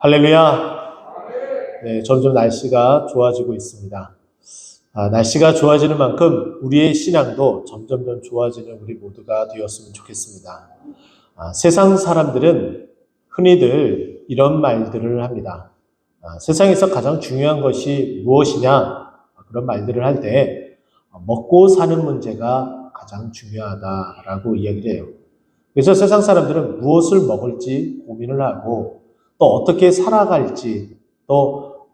할렐루야. 네, 점점 날씨가 좋아지고 있습니다. 날씨가 좋아지는 만큼 우리의 신앙도 점점 좋아지는 우리 모두가 되었으면 좋겠습니다. 세상 사람들은 흔히들 이런 말들을 합니다. 세상에서 가장 중요한 것이 무엇이냐? 그런 말들을 할 때 먹고 사는 문제가 가장 중요하다라고 이야기를 해요. 그래서 세상 사람들은 무엇을 먹을지 고민을 하고 또 어떻게 살아갈지 또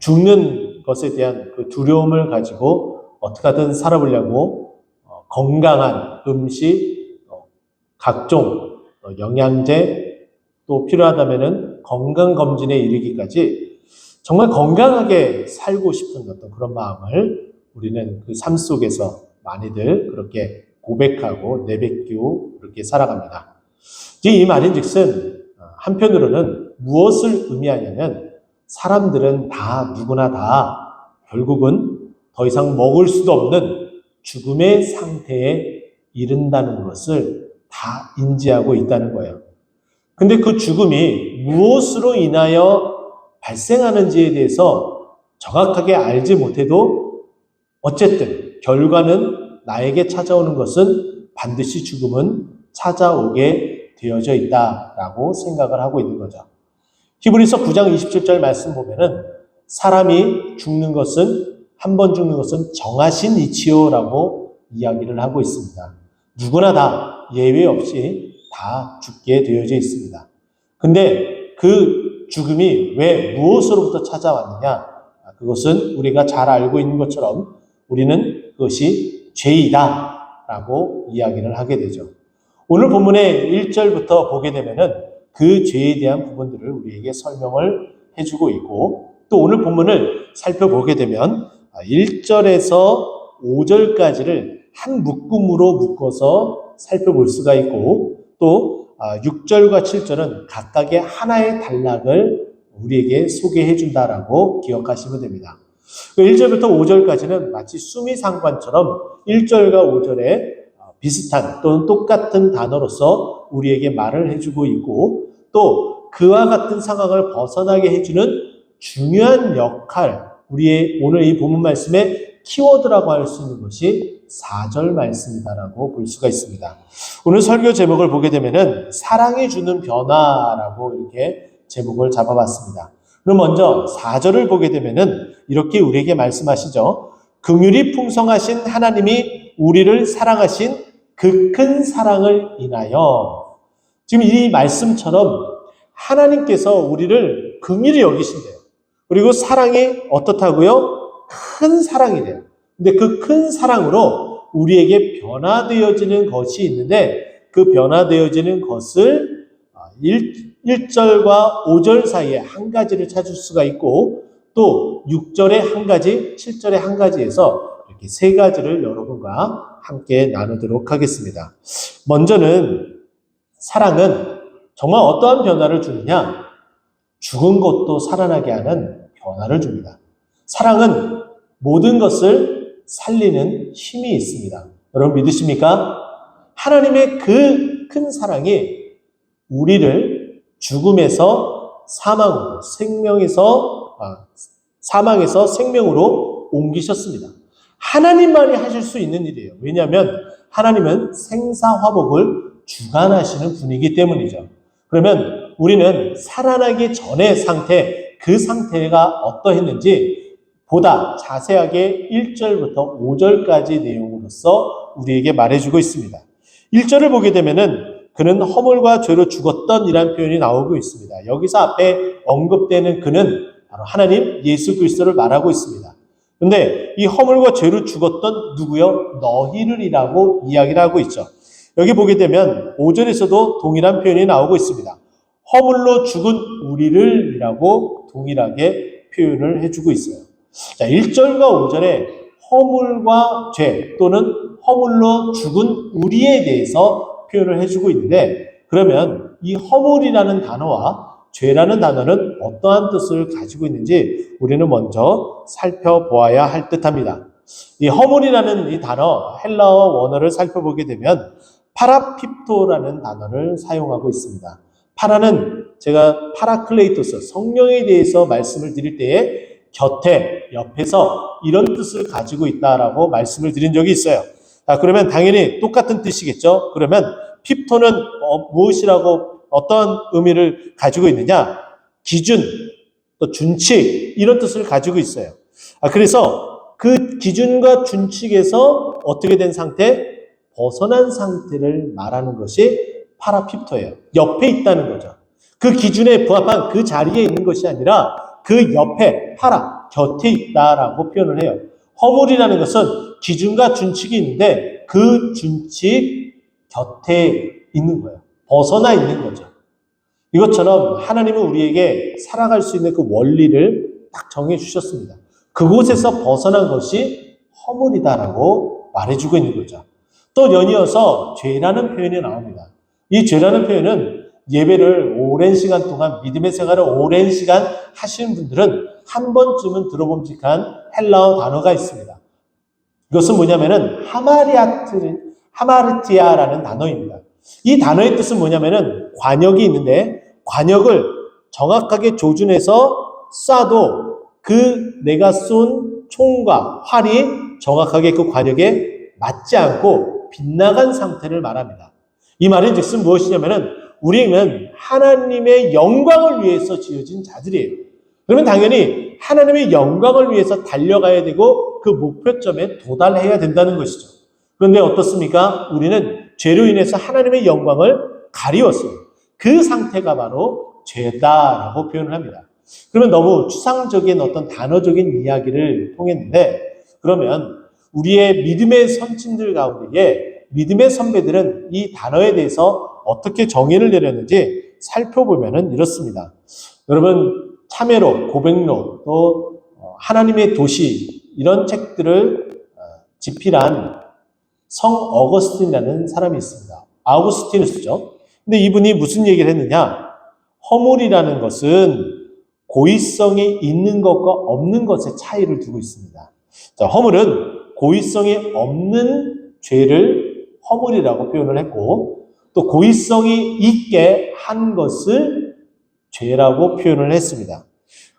죽는 것에 대한 그 두려움을 가지고 어떻게 하든 살아보려고 건강한 음식, 각종 영양제 또 필요하다면은 건강검진에 이르기까지 정말 건강하게 살고 싶은 어떤 그런 마음을 우리는 그 삶 속에서 많이들 그렇게 고백하고 내뱉고 그렇게 살아갑니다. 이 말인즉슨 한편으로는 무엇을 의미하냐면 사람들은 다 누구나 다 결국은 더 이상 먹을 수도 없는 죽음의 상태에 이른다는 것을 다 인지하고 있다는 거예요. 근데 그 죽음이 무엇으로 인하여 발생하는지에 대해서 정확하게 알지 못해도 어쨌든 결과는 나에게 찾아오는 것은 반드시 죽음은 찾아오게 되어져 있다라고 생각을 하고 있는 거죠. 히브리서 9장 27절 말씀 보면은 사람이 죽는 것은 한 번 죽는 것은 정하신 이치요라고 이야기를 하고 있습니다. 누구나 다 예외 없이 다 죽게 되어져 있습니다. 근데 그 죽음이 왜 무엇으로부터 찾아왔느냐? 그것은 우리가 잘 알고 있는 것처럼 우리는 그것이 죄이다라고 이야기를 하게 되죠. 오늘 본문의 1절부터 보게 되면은 그 죄에 대한 부분들을 우리에게 설명을 해주고 있고 또 오늘 본문을 살펴보게 되면 1절에서 5절까지를 한 묶음으로 묶어서 살펴볼 수가 있고 또 6절과 7절은 각각의 하나의 단락을 우리에게 소개해 준다라고 기억하시면 됩니다. 1절부터 5절까지는 마치 수미상관처럼 1절과 5절에 비슷한 또는 똑같은 단어로서 우리에게 말을 해주고 있고 또 그와 같은 상황을 벗어나게 해주는 중요한 역할, 우리의 오늘 이 본문 말씀의 키워드라고 할 수 있는 것이 4절 말씀이다라고 볼 수가 있습니다. 오늘 설교 제목을 보게 되면은 사랑이 주는 변화라고 이렇게 제목을 잡아봤습니다. 그럼 먼저 4절을 보게 되면은 이렇게 우리에게 말씀하시죠. 긍휼이 풍성하신 하나님이 우리를 사랑하신 그 큰 사랑을 인하여, 지금 이 말씀처럼 하나님께서 우리를 긍휼히 여기신대요. 그리고 사랑이 어떻다고요? 큰 사랑이래요. 근데 그 큰 사랑으로 우리에게 변화되어지는 것이 있는데 그 변화되어지는 것을 1절과 5절 사이에 한 가지를 찾을 수가 있고 또 6절에 한 가지, 7절에 한 가지에서 이렇게 세 가지를 여러분과 함께 나누도록 하겠습니다. 먼저는 사랑은 정말 어떠한 변화를 주느냐? 죽은 것도 살아나게 하는 변화를 줍니다. 사랑은 모든 것을 살리는 힘이 있습니다. 여러분 믿으십니까? 하나님의 그 큰 사랑이 우리를 죽음에서 사망으로, 사망에서 생명으로 옮기셨습니다. 하나님만이 하실 수 있는 일이에요. 왜냐하면 하나님은 생사화복을 주관하시는 분이기 때문이죠. 그러면 우리는 살아나기 전의 상태, 그 상태가 어떠했는지 보다 자세하게 1절부터 5절까지 내용으로서 우리에게 말해주고 있습니다. 1절을 보게 되면은 그는 허물과 죄로 죽었던 이라는 표현이 나오고 있습니다. 여기서 앞에 언급되는 그는 바로 하나님 예수 그리스도를 말하고 있습니다. 근데 이 허물과 죄로 죽었던 누구요? 너희를이라고 이야기를 하고 있죠. 여기 보게 되면 5절에서도 동일한 표현이 나오고 있습니다. 허물로 죽은 우리를이라고 동일하게 표현을 해주고 있어요. 자, 1절과 5절에 허물과 죄 또는 허물로 죽은 우리에 대해서 표현을 해주고 있는데 그러면 이 허물이라는 단어와 죄라는 단어는 어떠한 뜻을 가지고 있는지 우리는 먼저 살펴보아야 할 듯합니다. 이 허물이라는 이 단어, 헬라어 원어를 살펴보게 되면 파라핍토라는 단어를 사용하고 있습니다. 파라는 제가 파라클레이토스, 성령에 대해서 말씀을 드릴 때에 곁에, 옆에서 이런 뜻을 가지고 있다라고 말씀을 드린 적이 있어요. 자, 그러면 당연히 똑같은 뜻이겠죠? 그러면 핍토는 무엇이라고 어떤 의미를 가지고 있느냐? 기준, 또 준칙, 이런 뜻을 가지고 있어요. 그래서 그 기준과 준칙에서 어떻게 된 상태? 벗어난 상태를 말하는 것이 파라핍토예요. 옆에 있다는 거죠. 그 기준에 부합한 그 자리에 있는 것이 아니라 그 옆에, 곁에 있다라고 표현을 해요. 허물이라는 것은 기준과 준칙이 있는데 그 준칙 곁에 있는 거예요. 벗어나 있는 거죠. 이것처럼 하나님은 우리에게 살아갈 수 있는 그 원리를 딱 정해 주셨습니다. 그곳에서 벗어난 것이 허물이다라고 말해주고 있는 거죠. 또 연이어서 죄라는 표현이 나옵니다. 이 죄라는 표현은 예배를 오랜 시간 동안 믿음의 생활을 오랜 시간 하시는 분들은 한 번쯤은 들어봄직한 헬라어 단어가 있습니다. 이것은 뭐냐면은 하마르티아라는 단어입니다. 이 단어의 뜻은 뭐냐면은 관역이 있는데 관역을 정확하게 조준해서 쏴도 그 내가 쏜 총과 활이 정확하게 그 관역에 맞지 않고 빗나간 상태를 말합니다. 이 말인 즉슨 무엇이냐면은 우리는 하나님의 영광을 위해서 지어진 자들이에요. 그러면 당연히 하나님의 영광을 위해서 달려가야 되고 그 목표점에 도달해야 된다는 것이죠. 그런데 어떻습니까? 우리는 죄로 인해서 하나님의 영광을 가리웠어요. 그 상태가 바로 죄다라고 표현을 합니다. 그러면 너무 추상적인 어떤 단어적인 이야기를 통했는데 그러면 우리의 믿음의 선진들 가운데에 믿음의 선배들은 이 단어에 대해서 어떻게 정의를 내렸는지 살펴보면 이렇습니다. 여러분 참회로, 고백로, 또 하나님의 도시 이런 책들을 집필한 성 어거스틴이라는 사람이 있습니다. 아우구스티누스죠. 근데 이분이 무슨 얘기를 했느냐? 허물이라는 것은 고의성이 있는 것과 없는 것의 차이를 두고 있습니다. 자, 허물은 고의성이 없는 죄를 허물이라고 표현을 했고 또 고의성이 있게 한 것을 죄라고 표현을 했습니다.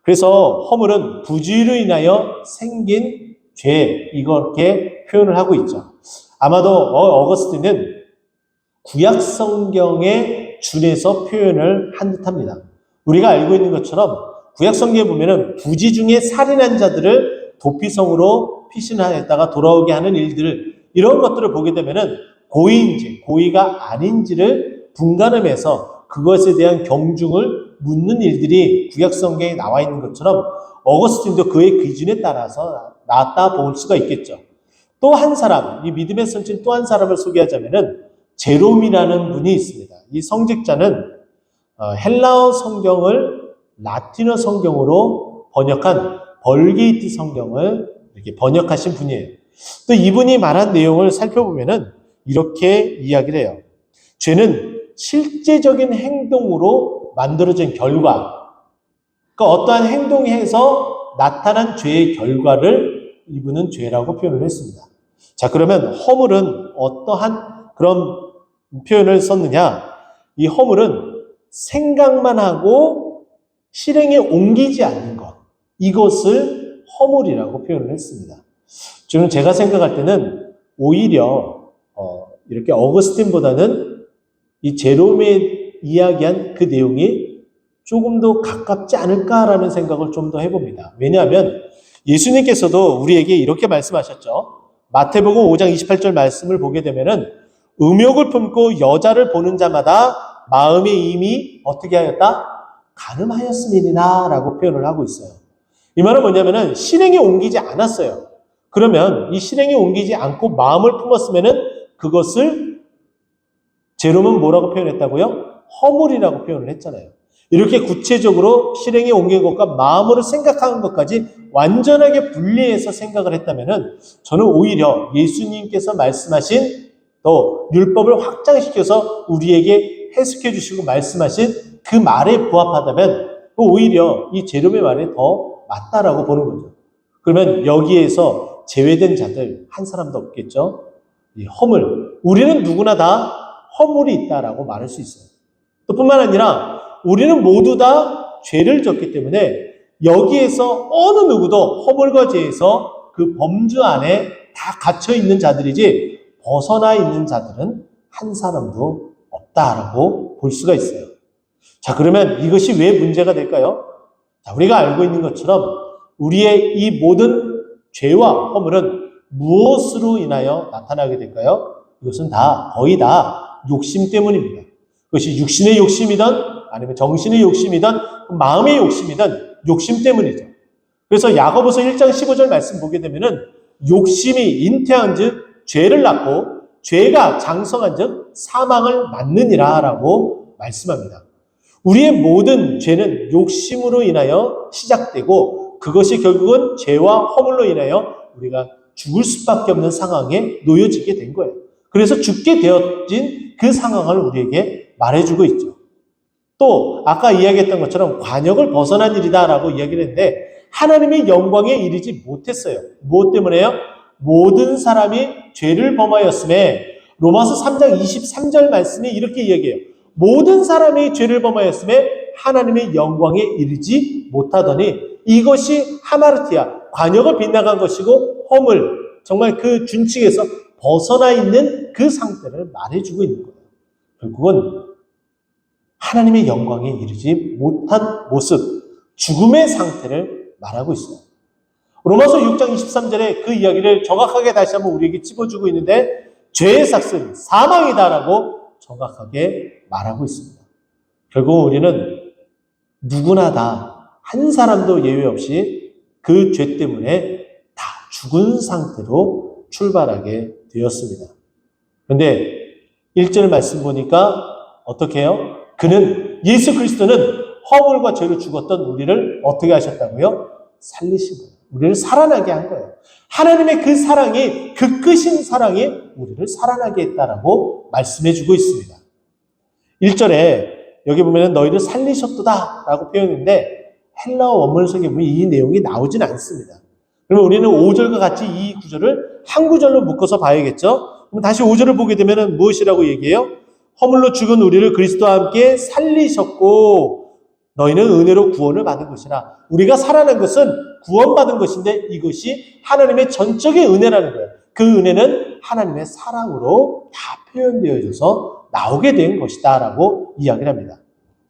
그래서 허물은 부주의로 인하여 생긴 죄 이렇게 표현을 하고 있죠. 아마도 어거스틴은 구약 성경에 준해서 표현을 한 듯합니다. 우리가 알고 있는 것처럼 구약 성경에 보면은 부지 중에 살인한 자들을 도피성으로 피신하였다가 돌아오게 하는 일들 이런 것들을 보게 되면은 고의인지 고의가 아닌지를 분간하면서 그것에 대한 경중을 묻는 일들이 구약 성경에 나와 있는 것처럼 어거스틴도 그의 기준에 따라서 나왔다 볼 수가 있겠죠. 또 한 사람, 이 믿음의 선진 또 한 사람을 소개하자면은 제롬이라는 분이 있습니다. 이 성직자는 헬라어 성경을 라틴어 성경으로 번역한 벌게이트 성경을 이렇게 번역하신 분이에요. 또 이분이 말한 내용을 살펴보면은 이렇게 이야기를 해요. 죄는 실제적인 행동으로 만들어진 결과, 그러니까 어떠한 행동이 해서 나타난 죄의 결과를 이분은 죄라고 표현을 했습니다. 자, 그러면 허물은 어떠한 그런 표현을 썼느냐? 이 허물은 생각만 하고 실행에 옮기지 않는 것, 이것을 허물이라고 표현을 했습니다. 지금 제가 생각할 때는 오히려 이렇게 어거스틴보다는 이 제롬의 이야기한 그 내용이 조금 더 가깝지 않을까라는 생각을 좀 더 해봅니다. 왜냐하면 예수님께서도 우리에게 이렇게 말씀하셨죠. 마태복음 5장 28절 말씀을 보게 되면은 음욕을 품고 여자를 보는 자마다 마음에 이미 어떻게 하였다? 간음하였음이니라 라고 표현을 하고 있어요. 이 말은 뭐냐면은 실행에 옮기지 않았어요. 그러면 이 실행에 옮기지 않고 마음을 품었으면은 그것을 제롬은 뭐라고 표현했다고요? 허물이라고 표현을 했잖아요. 이렇게 구체적으로 실행에 옮긴 것과 마음으로 생각하는 것까지 완전하게 분리해서 생각을 했다면은 저는 오히려 예수님께서 말씀하신 또 율법을 확장시켜서 우리에게 해석해 주시고 말씀하신 그 말에 부합하다면 오히려 이 제롬의 말이 더 맞다라고 보는 거죠. 그러면 여기에서 제외된 자들 한 사람도 없겠죠? 이 허물. 우리는 누구나 다 허물이 있다라고 말할 수 있어요. 또 뿐만 아니라 우리는 모두 다 죄를 졌기 때문에 여기에서 어느 누구도 허물과 죄에서 그 범주 안에 다 갇혀 있는 자들이지 벗어나 있는 자들은 한 사람도 없다라고 볼 수가 있어요. 자, 그러면 이것이 왜 문제가 될까요? 자, 우리가 알고 있는 것처럼 우리의 이 모든 죄와 허물은 무엇으로 인하여 나타나게 될까요? 이것은 거의 다 욕심 때문입니다. 그것이 육신의 욕심이든 아니면 정신의 욕심이든 마음의 욕심이든 욕심 때문이죠. 그래서 야고보서 1장 15절 말씀 보게 되면은 욕심이 잉태한 즉 죄를 낳고 죄가 장성한 즉 사망을 낳느니라 라고 말씀합니다. 우리의 모든 죄는 욕심으로 인하여 시작되고 그것이 결국은 죄와 허물로 인하여 우리가 죽을 수밖에 없는 상황에 놓여지게 된 거예요. 그래서 죽게 되어진 그 상황을 우리에게 말해주고 있죠. 또 아까 이야기했던 것처럼 관역을 벗어난 일이다라고 이야기를 했는데 하나님의 영광에 이르지 못했어요. 무엇 때문에요? 모든 사람이 죄를 범하였음에 로마서 3장 23절 말씀이 이렇게 이야기해요. 모든 사람이 죄를 범하였음에 하나님의 영광에 이르지 못하더니 이것이 하마르티아, 관역을 빗나간 것이고 허물, 정말 그 준칙에서 벗어나 있는 그 상태를 말해주고 있는 거예요. 결국은 하나님의 영광에 이르지 못한 모습, 죽음의 상태를 말하고 있어요. 로마서 6장 23절에 그 이야기를 정확하게 다시 한번 우리에게 찝어주고 있는데 죄의 삭은 사망이다라고 정확하게 말하고 있습니다. 결국 우리는 누구나 다 한 사람도 예외 없이 그 죄 때문에 다 죽은 상태로 출발하게 되었습니다. 그런데 1절 말씀 보니까 어떻게 해요? 그는 예수 그리스도는 허물과 죄로 죽었던 우리를 어떻게 하셨다고요? 살리신 거예요. 우리를 살아나게 한 거예요. 하나님의 그 사랑이, 그 크신 사랑이 우리를 살아나게 했다라고 말씀해주고 있습니다. 1절에 여기 보면 너희를 살리셨도다 라고 표현했는데 헬라어 원문을 보면 이 내용이 나오진 않습니다. 그러면 우리는 5절과 같이 이 구절을 한 구절로 묶어서 봐야겠죠? 그럼 다시 5절을 보게 되면 무엇이라고 얘기해요? 허물로 죽은 우리를 그리스도와 함께 살리셨고 너희는 은혜로 구원을 받은 것이라. 우리가 살아난 것은 구원받은 것인데 이것이 하나님의 전적인 은혜라는 거예요. 그 은혜는 하나님의 사랑으로 다 표현되어져서 나오게 된 것이다 라고 이야기를 합니다.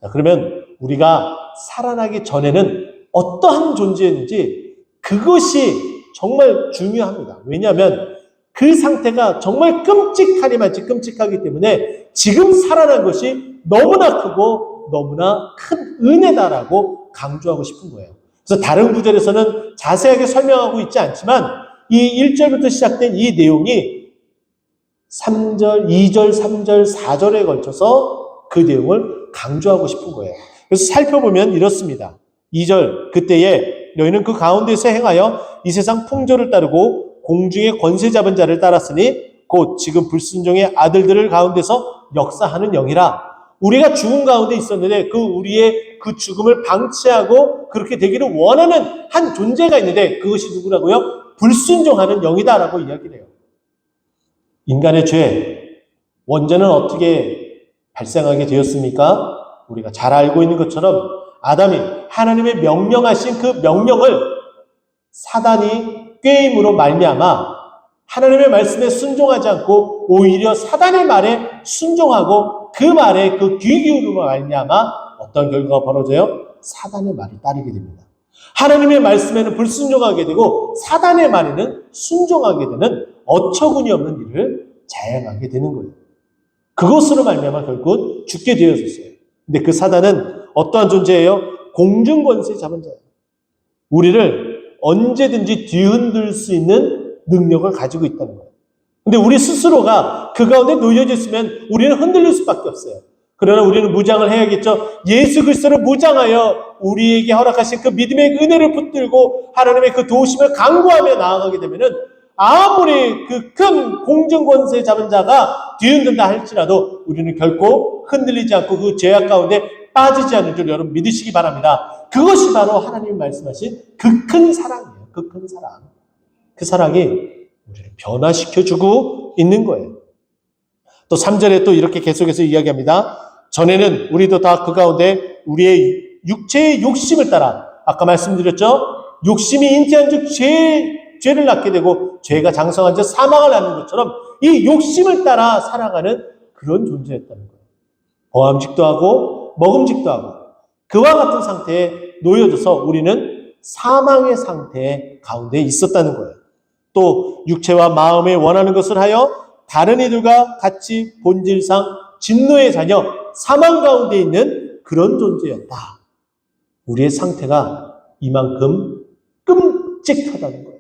자, 그러면 우리가 살아나기 전에는 어떠한 존재인지 그것이 정말 중요합니다. 왜냐하면 그 상태가 정말 끔찍하니만치 끔찍하기 때문에 지금 살아난 것이 너무나 크고 너무나 큰 은혜다라고 강조하고 싶은 거예요. 그래서 다른 구절에서는 자세하게 설명하고 있지 않지만 이 1절부터 시작된 이 내용이 3절, 2절, 3절, 4절에 걸쳐서 그 내용을 강조하고 싶은 거예요. 그래서 살펴보면 이렇습니다. 2절, 그때에 너희는 그 가운데서 행하여 이 세상 풍조를 따르고 공중의 권세 잡은 자를 따랐으니 곧 지금 불순종의 아들들을 가운데서 역사하는 영이라. 우리가 죽음 가운데 있었는데 그 우리의 그 죽음을 방치하고 그렇게 되기를 원하는 한 존재가 있는데 그것이 누구라고요? 불순종하는 영이다라고 이야기를 해요. 인간의 죄, 원죄는 어떻게 발생하게 되었습니까? 우리가 잘 알고 있는 것처럼 아담이 하나님의 명령하신 그 명령을 사단이 꾀임으로 말미암아 하나님의 말씀에 순종하지 않고 오히려 사단의 말에 순종하고 그 말에 그 귀 기울임으로 말미암아 어떤 결과가 벌어져요? 사단의 말을 따르게 됩니다. 하나님의 말씀에는 불순종하게 되고 사단의 말에는 순종하게 되는 어처구니 없는 일을 자행하게 되는 거예요. 그것으로 말미암아 결국 죽게 되어졌어요. 근데 그 사단은 어떠한 존재예요? 공중권세 잡은 자예요. 우리를 언제든지 뒤흔들 수 있는 능력을 가지고 있다는 거예요. 근데 우리 스스로가 그 가운데 놓여져 있으면 우리는 흔들릴 수밖에 없어요. 그러나 우리는 무장을 해야겠죠. 예수 그리스도를 무장하여 우리에게 허락하신 그 믿음의 은혜를 붙들고 하나님의 그 도우심을 간구하며 나아가게 되면은 아무리 그 큰 공중권세 잡은 자가 뒤흔든다 할지라도 우리는 결코 흔들리지 않고 그 죄악 가운데 빠지지 않을 줄 여러분 믿으시기 바랍니다. 그것이 바로 하나님이 말씀하신 그 큰 사랑이에요. 그 큰 사랑. 그 사랑이 우리를 변화시켜주고 있는 거예요. 또 3절에 또 이렇게 계속해서 이야기합니다. 전에는 우리도 다 그 가운데 우리의 육체의 욕심을 따라, 아까 말씀드렸죠? 욕심이 잉태한 즉 죄를 낳게 되고 죄가 장성한 즉 사망을 낳는 것처럼 이 욕심을 따라 살아가는 그런 존재였다는 거예요. 보암직도 하고 먹음직도 하고 그와 같은 상태에 놓여져서 우리는 사망의 상태 가운데 있었다는 거예요. 또 육체와 마음에 원하는 것을 하여 다른 이들과 같이 본질상 진노의 자녀, 사망 가운데 있는 그런 존재였다. 우리의 상태가 이만큼 끔찍하다는 거예요.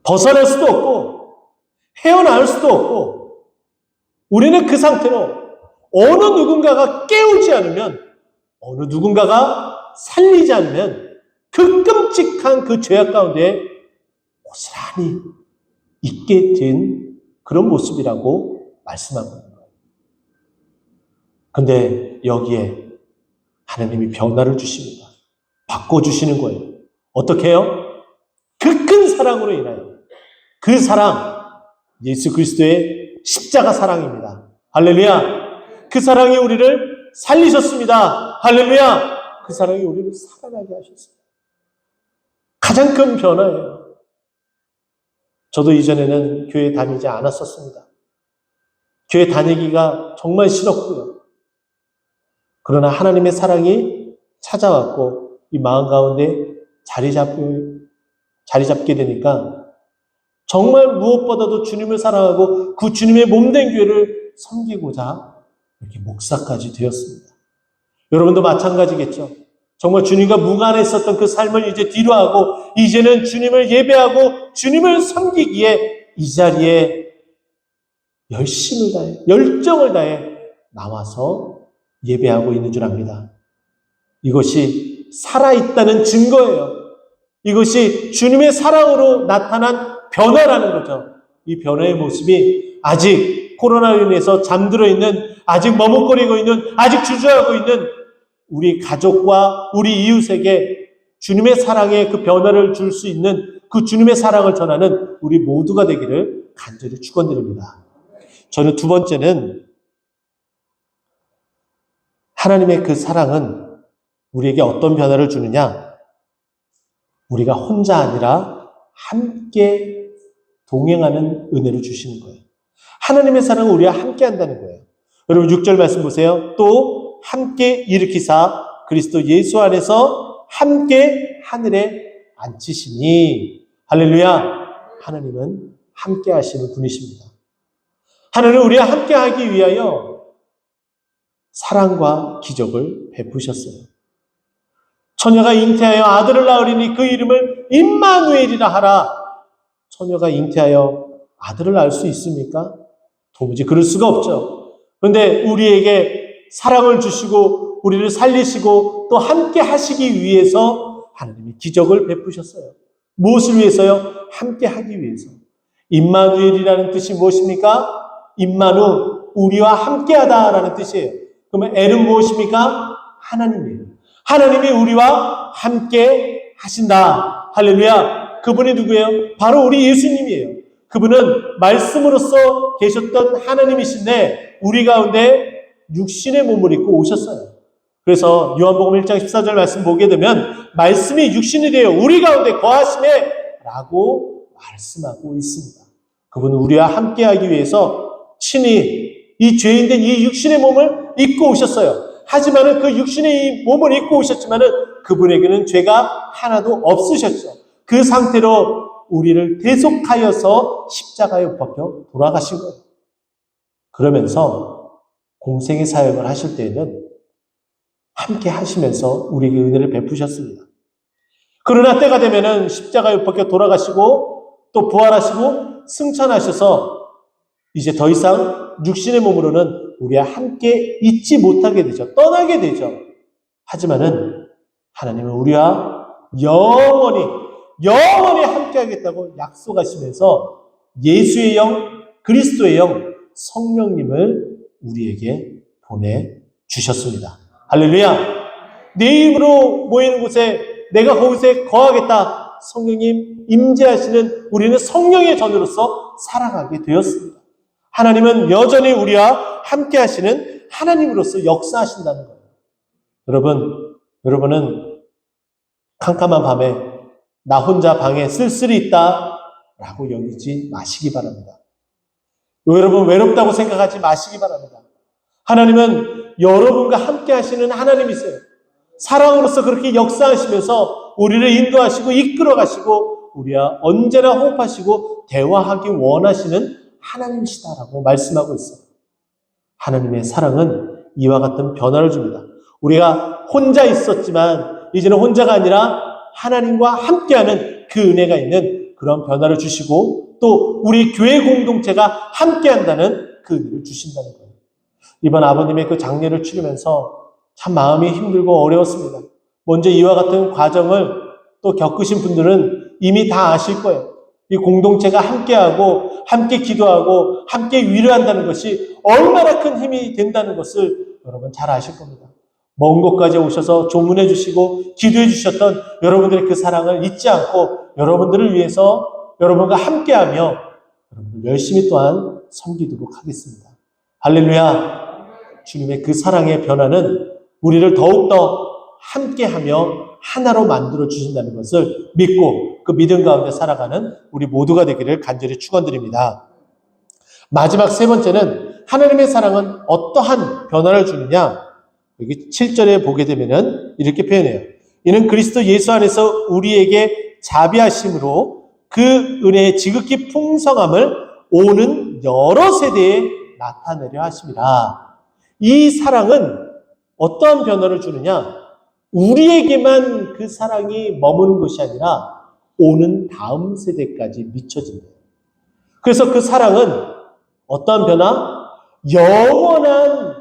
벗어날 수도 없고 헤어나올 수도 없고 우리는 그 상태로 어느 누군가가 깨우지 않으면, 어느 누군가가 살리지 않으면 그 끔찍한 그 죄악 가운데 고스란히 있게 된 그런 모습이라고 말씀한 거예요. 근데 여기에 하나님이 변화를 주십니다. 바꿔주시는 거예요. 어떻게 해요? 그 큰 사랑으로 인하여. 그 사랑, 예수 그리스도의 십자가 사랑입니다. 할렐루야. 그 사랑이 우리를 살리셨습니다. 할렐루야. 그 사랑이 우리를 살아나게 하셨습니다. 가장 큰 변화예요. 저도 이전에는 교회 다니지 않았었습니다. 교회 다니기가 정말 싫었고요. 그러나 하나님의 사랑이 찾아왔고 이 마음 가운데 자리 잡게 되니까 정말 무엇보다도 주님을 사랑하고 그 주님의 몸된 교회를 섬기고자 이렇게 목사까지 되었습니다. 여러분도 마찬가지겠죠. 정말 주님과 무관했었던 그 삶을 이제 뒤로하고 이제는 주님을 예배하고 주님을 섬기기에 이 자리에 열심을 다해, 열정을 다해 나와서 예배하고 있는 줄 압니다. 이것이 살아있다는 증거예요. 이것이 주님의 사랑으로 나타난 변화라는 거죠. 이 변화의 모습이 아직 코로나로 인해서 잠들어 있는, 아직 머뭇거리고 있는, 아직 주저하고 있는 우리 가족과 우리 이웃에게 주님의 사랑의 그 변화를 줄 수 있는 그 주님의 사랑을 전하는 우리 모두가 되기를 간절히 축원드립니다. 저는 두 번째는 하나님의 그 사랑은 우리에게 어떤 변화를 주느냐? 우리가 혼자 아니라 함께 동행하는 은혜를 주시는 거예요. 하나님의 사랑은 우리와 함께 한다는 거예요. 여러분 6절 말씀 보세요. 또 함께 일으키사 그리스도 예수 안에서 함께 하늘에 앉히시니. 할렐루야. 하나님은 함께 하시는 분이십니다. 하나님은 우리와 함께 하기 위하여 사랑과 기적을 베푸셨어요. 처녀가 잉태하여 아들을 낳으리니 그 이름을 임마누엘이라 하라. 처녀가 잉태하여 아들을 낳을 수 있습니까? 도무지 그럴 수가 없죠. 그런데 우리에게 사랑을 주시고 우리를 살리시고 또 함께 하시기 위해서 하나님이 기적을 베푸셨어요. 무엇을 위해서요? 함께 하기 위해서. 임마누엘이라는 뜻이 무엇입니까? 임마누, 우리와 함께하다라는 뜻이에요. 그러면 엘은 무엇입니까? 하나님이에요. 하나님이 우리와 함께 하신다. 할렐루야. 그분이 누구예요? 바로 우리 예수님이에요. 그분은 말씀으로서 계셨던 하나님이신데 우리 가운데 육신의 몸을 입고 오셨어요. 그래서 요한복음 1장 14절 말씀 보게 되면 말씀이 육신이 되어 우리 가운데 거하시네 라고 말씀하고 있습니다. 그분은 우리와 함께하기 위해서 친히 이 죄인된 이 육신의 몸을 입고 오셨어요. 하지만은 그 육신의 이 몸을 입고 오셨지만은 그분에게는 죄가 하나도 없으셨죠. 그 상태로 우리를 대속하여서 십자가에 못 박혀 돌아가신 거예요. 그러면서 공생의 사역을 하실 때에는 함께 하시면서 우리에게 은혜를 베푸셨습니다. 그러나 때가 되면은 십자가에 못 박혀 돌아가시고 또 부활하시고 승천하셔서 이제 더 이상 육신의 몸으로는 우리와 함께 있지 못하게 되죠. 떠나게 되죠. 하지만은 하나님은 우리와 영원히 함께 하겠다고 약속하시면서 예수의 영, 그리스도의 영, 성령님을 우리에게 보내주셨습니다. 할렐루야. 내 이름으로 모이는 곳에 내가 거기서 거하겠다. 성령님 임재하시는 우리는 성령의 전으로서 살아가게 되었습니다. 하나님은 여전히 우리와 함께 하시는 하나님으로서 역사하신다는 거예요. 여러분은 캄캄한 밤에 나 혼자 방에 쓸쓸히 있다 라고 여기지 마시기 바랍니다. 여러분 외롭다고 생각하지 마시기 바랍니다. 하나님은 여러분과 함께 하시는 하나님이세요. 사랑으로서 그렇게 역사하시면서 우리를 인도하시고 이끌어 가시고 우리와 언제나 호흡하시고 대화하기 원하시는 하나님이시다라고 말씀하고 있어요. 하나님의 사랑은 이와 같은 변화를 줍니다. 우리가 혼자 있었지만 이제는 혼자가 아니라 하나님과 함께하는 그 은혜가 있는 그런 변화를 주시고 또 우리 교회 공동체가 함께한다는 그 은혜를 주신다는 거예요. 이번 아버님의 그 장례를 치르면서 참 마음이 힘들고 어려웠습니다. 먼저 이와 같은 과정을 또 겪으신 분들은 이미 다 아실 거예요. 이 공동체가 함께하고 함께 기도하고 함께 위로한다는 것이 얼마나 큰 힘이 된다는 것을 여러분 잘 아실 겁니다. 먼 곳까지 오셔서 조문해 주시고 기도해 주셨던 여러분들의 그 사랑을 잊지 않고 여러분들을 위해서 여러분과 함께하며 여러분들 열심히 또한 섬기도록 하겠습니다. 할렐루야. 주님의 그 사랑의 변화는 우리를 더욱더 함께하며 하나로 만들어 주신다는 것을 믿고 그 믿음 가운데 살아가는 우리 모두가 되기를 간절히 축원드립니다. 마지막 세 번째는 하나님의 사랑은 어떠한 변화를 주느냐? 여기 7절에 보게 되면은 이렇게 표현해요. 이는 그리스도 예수 안에서 우리에게 자비하심으로 그 은혜의 지극히 풍성함을 오는 여러 세대에 나타내려 하심이라. 이 사랑은 어떠한 변화를 주느냐? 우리에게만 그 사랑이 머무는 것이 아니라 오는 다음 세대까지 미쳐집니다. 그래서 그 사랑은 어떠한 변화? 영원한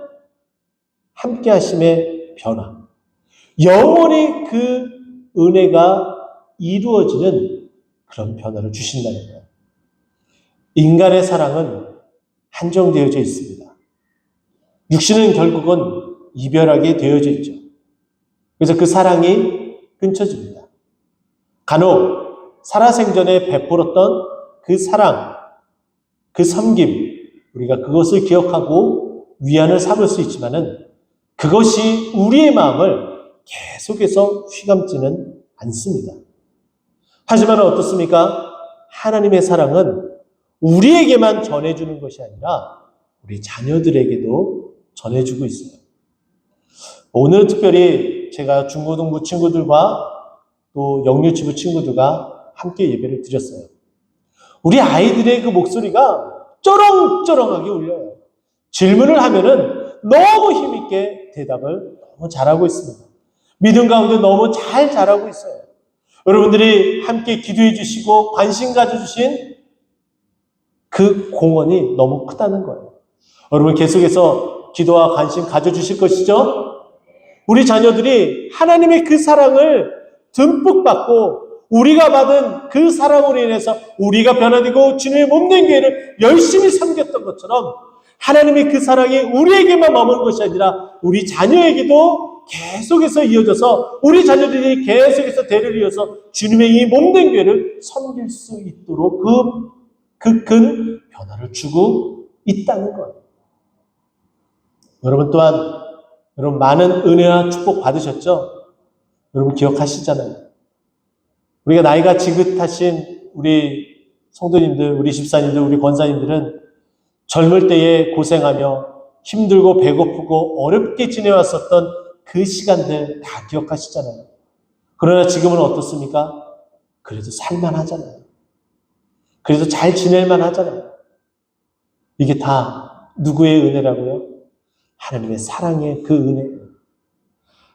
함께하심의 변화. 영원히 그 은혜가 이루어지는 그런 변화를 주신다는 거예요. 인간의 사랑은 한정되어져 있습니다. 육신은 결국은 이별하게 되어져 있죠. 그래서 그 사랑이 끊쳐집니다. 간혹 살아생전에 베풀었던 그 사랑, 그 섬김, 우리가 그것을 기억하고 위안을 삼을 수 있지만은 그것이 우리의 마음을 계속해서 휘감지는 않습니다. 하지만 어떻습니까? 하나님의 사랑은 우리에게만 전해주는 것이 아니라 우리 자녀들에게도 전해주고 있어요. 오늘은 특별히 제가 중고등부 친구들과 또 영유치부 친구들과 함께 예배를 드렸어요. 우리 아이들의 그 목소리가 쩌렁쩌렁하게 울려요. 질문을 하면은 너무 힘있게 대답을 너무 잘하고 있습니다. 믿음 가운데 너무 잘 자라고 있어요. 여러분들이 함께 기도해 주시고 관심 가져주신 그 공헌이 너무 크다는 거예요. 여러분 계속해서 기도와 관심 가져주실 것이죠? 우리 자녀들이 하나님의 그 사랑을 듬뿍 받고 우리가 받은 그 사랑으로 인해서 우리가 변화되고 주님의 몸된 교회를 열심히 섬겼던 것처럼 하나님의 그 사랑이 우리에게만 머무는 것이 아니라 우리 자녀에게도 계속해서 이어져서 우리 자녀들이 계속해서 대를 이어서 주님의 이 몸된 교회를 섬길 수 있도록 그 큰 변화를 주고 있다는 거예요. 여러분 또한 여러분 많은 은혜와 축복 받으셨죠? 여러분 기억하시잖아요. 우리가 나이가 지긋하신 우리 성도님들, 우리 집사님들, 우리 권사님들은 젊을 때에 고생하며 힘들고 배고프고 어렵게 지내왔었던 그 시간들 다 기억하시잖아요. 그러나 지금은 어떻습니까? 그래도 살만하잖아요. 그래도 잘 지낼만 하잖아요. 이게 다 누구의 은혜라고요? 하나님의 사랑의 그 은혜예요.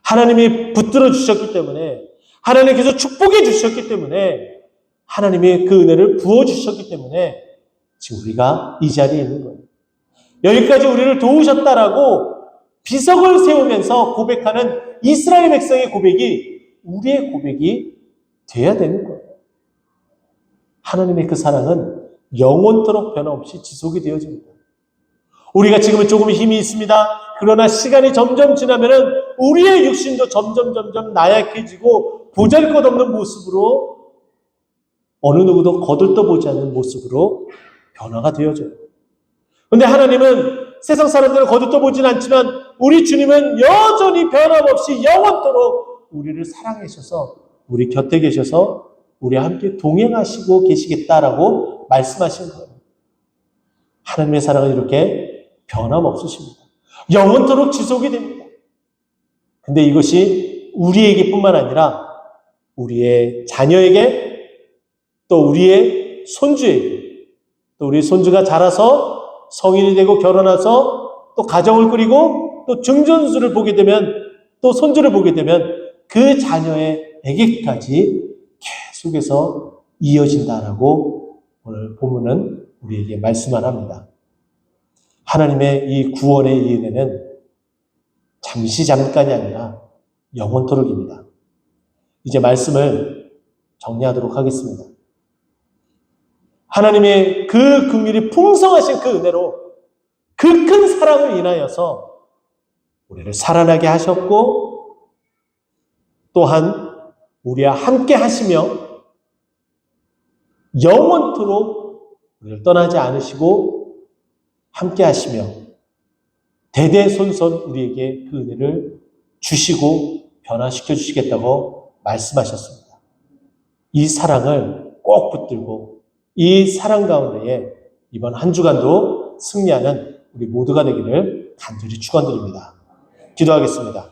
하나님이 붙들어 주셨기 때문에, 하나님께서 축복해 주셨기 때문에, 하나님의 그 은혜를 부어 주셨기 때문에 지금 우리가 이 자리에 있는 거예요. 여기까지 우리를 도우셨다라고 비석을 세우면서 고백하는 이스라엘 백성의 고백이 우리의 고백이 돼야 되는 거예요. 하나님의 그 사랑은 영원토록 변함없이 지속이 되어집니다. 우리가 지금은 조금 힘이 있습니다. 그러나 시간이 점점 지나면은 우리의 육신도 점점 나약해지고 보잘것없는 모습으로 어느 누구도 거들떠보지 않는 모습으로 변화가 되어져요. 그런데 하나님은 세상 사람들은 거두떠보진 않지만 우리 주님은 여전히 변함없이 영원토록 우리를 사랑하셔서 우리 곁에 계셔서 우리와 함께 동행하시고 계시겠다라고 말씀하시는 거예요. 하나님의 사랑은 이렇게 변함없으십니다. 영원토록 지속이 됩니다. 근데 이것이 우리에게 뿐만 아니라 우리의 자녀에게 또 우리의 손주에게 또 우리 손주가 자라서 성인이 되고 결혼해서 또 가정을 꾸리고 또 증손수를 보게 되면 또 손주를 보게 되면 그 자녀에게까지 계속해서 이어진다라고 오늘 본문은 우리에게 말씀을 합니다. 하나님의 이 구원의 이 은혜는 잠깐이 아니라 영원토록입니다. 이제 말씀을 정리하도록 하겠습니다. 하나님의 그 긍휼이 풍성하신 그 은혜로 그 큰 사랑을 인하여서 우리를 살아나게 하셨고 또한 우리와 함께 하시며 영원토록 우리를 떠나지 않으시고 함께 하시며 대대손손 우리에게 그 은혜를 주시고 변화시켜 주시겠다고 말씀하셨습니다. 이 사랑을 꼭 붙들고 이 사랑 가운데에 이번 한 주간도 승리하는 우리 모두가 되기를 간절히 축원드립니다. 기도하겠습니다.